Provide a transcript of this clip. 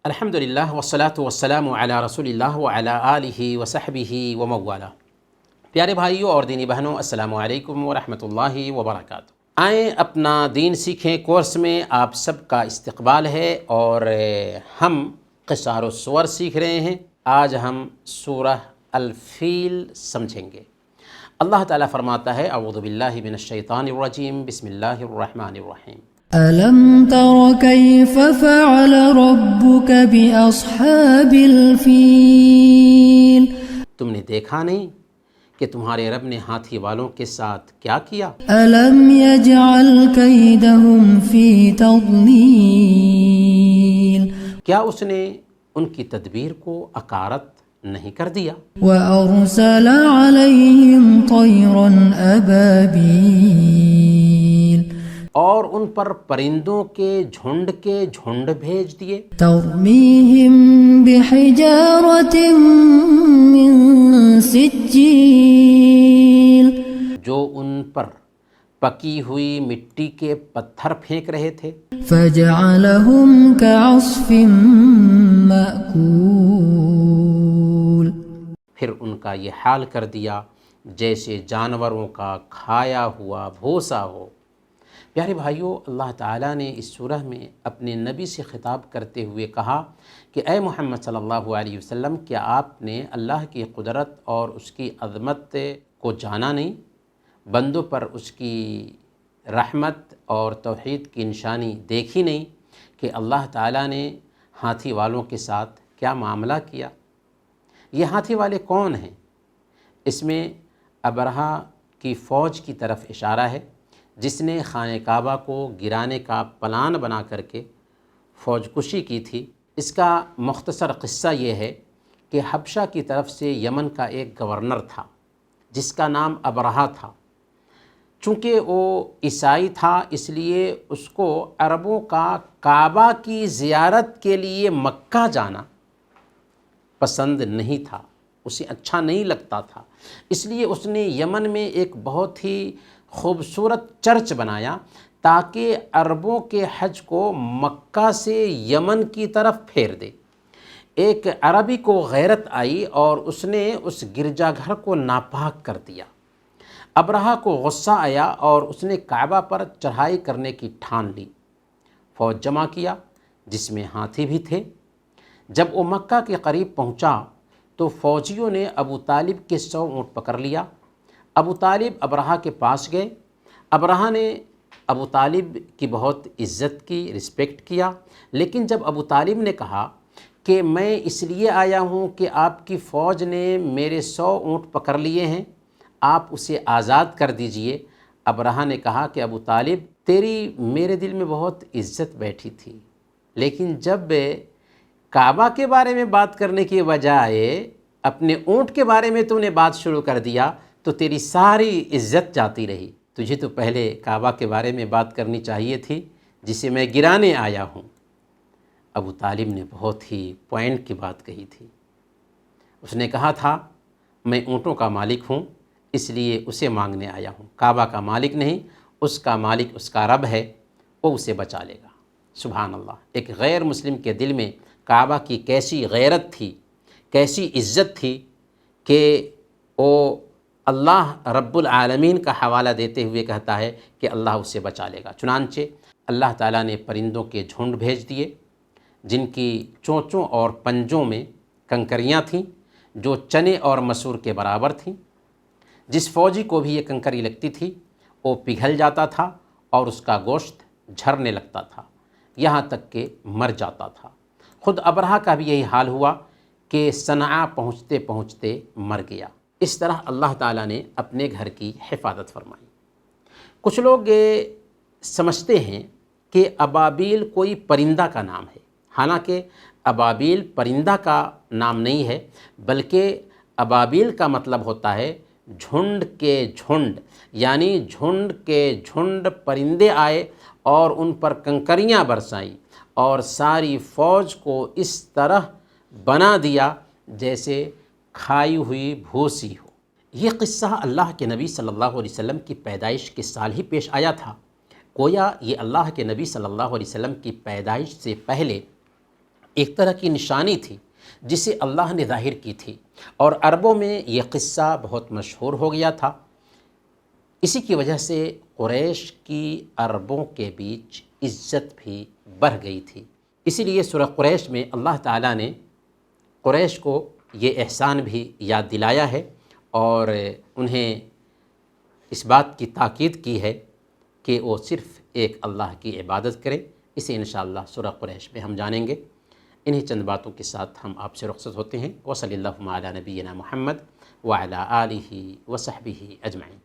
الحمدللہ والصلاة والسلام علی رسول اللہ وعلی آلہ وصحبہ وموالا۔ پیارے بھائیوں اور دینی بہنوں، السلام علیکم ورحمۃ اللہ وبرکاتہ۔ آئیں اپنا دین سیکھیں کورس میں آپ سب کا استقبال ہے، اور ہم قصار السور سیکھ رہے ہیں۔ آج ہم سورہ الفیل سمجھیں گے۔ اللہ تعالیٰ فرماتا ہے اعوذ باللہ من الشیطان الرجیم، بسم اللہ الرحمن الرحیم۔ أَلَمْ تَرَ كَيْفَ فَعَلَ رَبُّكَ بِأَصْحَابِ الْفِيلِ؟ تم نے دیکھا نہیں کہ تمہارے رب نے ہاتھی والوں کے ساتھ کیا کیا؟ أَلَمْ يَجْعَلْ كَيْدَهُمْ فِي تَضْلِيلٍ؟ کیا اس نے ان کی تدبیر کو اکارت نہیں کر دیا؟ وَأَرْسَلَ عَلَيْهِمْ طَيْرًا أَبَابِيلَ، اور ان پر پرندوں کے جھنڈ بھیج دیے، تَرْمِيهِمْ بِحِجَارَةٍ مِّن سِجِّيلٍ، جو ان پر پکی ہوئی مٹی کے پتھر پھینک رہے تھے، فَجَعَلَهُمْ كَعَصْفٍ مَّأْكُولٍ، پھر ان کا یہ حال کر دیا جیسے جانوروں کا کھایا ہوا بھوسا ہو۔ پیارے بھائیوں، اللہ تعالیٰ نے اس سورہ میں اپنے نبی سے خطاب کرتے ہوئے کہا کہ اے محمد صلی اللہ علیہ وسلم، کیا آپ نے اللہ کی قدرت اور اس کی عظمت کو جانا نہیں؟ بندوں پر اس کی رحمت اور توحید کی نشانی دیکھی نہیں کہ اللہ تعالیٰ نے ہاتھی والوں کے ساتھ کیا معاملہ کیا؟ یہ ہاتھی والے کون ہیں؟ اس میں ابرہہ کی فوج کی طرف اشارہ ہے، جس نے خانہ کعبہ کو گرانے کا پلان بنا کر کے فوج کشی کی تھی۔ اس کا مختصر قصہ یہ ہے کہ حبشہ کی طرف سے یمن کا ایک گورنر تھا جس کا نام ابرہہ تھا۔ چونکہ وہ عیسائی تھا، اس لیے اس کو عربوں کا کعبہ کی زیارت کے لیے مکہ جانا پسند نہیں تھا، اسے اچھا نہیں لگتا تھا۔ اس لیے اس نے یمن میں ایک بہت ہی خوبصورت چرچ بنایا تاکہ عربوں کے حج کو مکہ سے یمن کی طرف پھیر دے۔ ایک عربی کو غیرت آئی اور اس نے اس گرجا گھر کو ناپاک کر دیا۔ ابرہہ کو غصہ آیا اور اس نے کعبہ پر چڑھائی کرنے کی ٹھان لی۔ فوج جمع کیا جس میں ہاتھی بھی تھے۔ جب وہ مکہ کے قریب پہنچا تو فوجیوں نے ابو طالب کے 100 اونٹ پکڑ لیا۔ ابو طالب ابرہہ کے پاس گئے۔ ابرہہ نے ابو طالب کی بہت عزت کی، رسپیکٹ کیا، لیکن جب ابو طالب نے کہا کہ میں اس لیے آیا ہوں کہ آپ کی فوج نے میرے 100 اونٹ پکڑ لیے ہیں، آپ اسے آزاد کر دیجئے، ابرہہ نے کہا کہ ابو طالب، تیری میرے دل میں بہت عزت بیٹھی تھی، لیکن جب کعبہ کے بارے میں بات کرنے کے بجائے اپنے اونٹ کے بارے میں تو نے بات شروع کر دیا تو تیری ساری عزت جاتی رہی۔ تجھے تو پہلے کعبہ کے بارے میں بات کرنی چاہیے تھی جسے میں گرانے آیا ہوں۔ ابو طالب نے بہت ہی پوائنٹ کی بات کہی تھی۔ اس نے کہا تھا میں اونٹوں کا مالک ہوں، اس لیے اسے مانگنے آیا ہوں، کعبہ کا مالک نہیں، اس کا مالک اس کا رب ہے، وہ اسے بچا لے گا۔ سبحان اللہ! ایک غیر مسلم کے دل میں کعبہ کی کیسی غیرت تھی، کیسی عزت تھی کہ وہ اللہ رب العالمین کا حوالہ دیتے ہوئے کہتا ہے کہ اللہ اسے بچا لے گا۔ چنانچہ اللہ تعالیٰ نے پرندوں کے جھنڈ بھیج دیے جن کی چونچوں اور پنجوں میں کنکریاں تھیں جو چنے اور مسور کے برابر تھیں۔ جس فوجی کو بھی یہ کنکری لگتی تھی وہ پگھل جاتا تھا اور اس کا گوشت جھرنے لگتا تھا، یہاں تک کہ مر جاتا تھا۔ خود ابرہہ کا بھی یہی حال ہوا کہ صنعاء پہنچتے پہنچتے مر گیا۔ اس طرح اللہ تعالیٰ نے اپنے گھر کی حفاظت فرمائی۔ کچھ لوگ سمجھتے ہیں کہ ابابیل کوئی پرندہ کا نام ہے، حالانکہ ابابیل پرندہ کا نام نہیں ہے، بلکہ ابابیل کا مطلب ہوتا ہے جھنڈ کے جھنڈ، یعنی جھنڈ کے جھنڈ پرندے آئے اور ان پر کنکریاں برسائیں اور ساری فوج کو اس طرح بنا دیا جیسے کھائی ہوئی بھوسی ہو۔ یہ قصہ اللہ کے نبی صلی اللہ علیہ وسلم کی پیدائش کے سال ہی پیش آیا تھا۔ گویا یہ اللہ کے نبی صلی اللہ علیہ وسلم کی پیدائش سے پہلے ایک طرح کی نشانی تھی جسے اللہ نے ظاہر کی تھی، اور عربوں میں یہ قصہ بہت مشہور ہو گیا تھا۔ اسی کی وجہ سے قریش کی عربوں کے بیچ عزت بھی بڑھ گئی تھی۔ اسی لیے سورہ قریش میں اللہ تعالیٰ نے قریش کو یہ احسان بھی یاد دلایا ہے اور انہیں اس بات کی تاکید کی ہے کہ وہ صرف ایک اللہ کی عبادت کرے۔ اسے انشاءاللہ سورہ قریش میں ہم جانیں گے۔ انہی چند باتوں کے ساتھ ہم آپ سے رخصت ہوتے ہیں۔ وصلی اللہ علی نبینا محمد وعلی آلہ وصحبہ اجمعین۔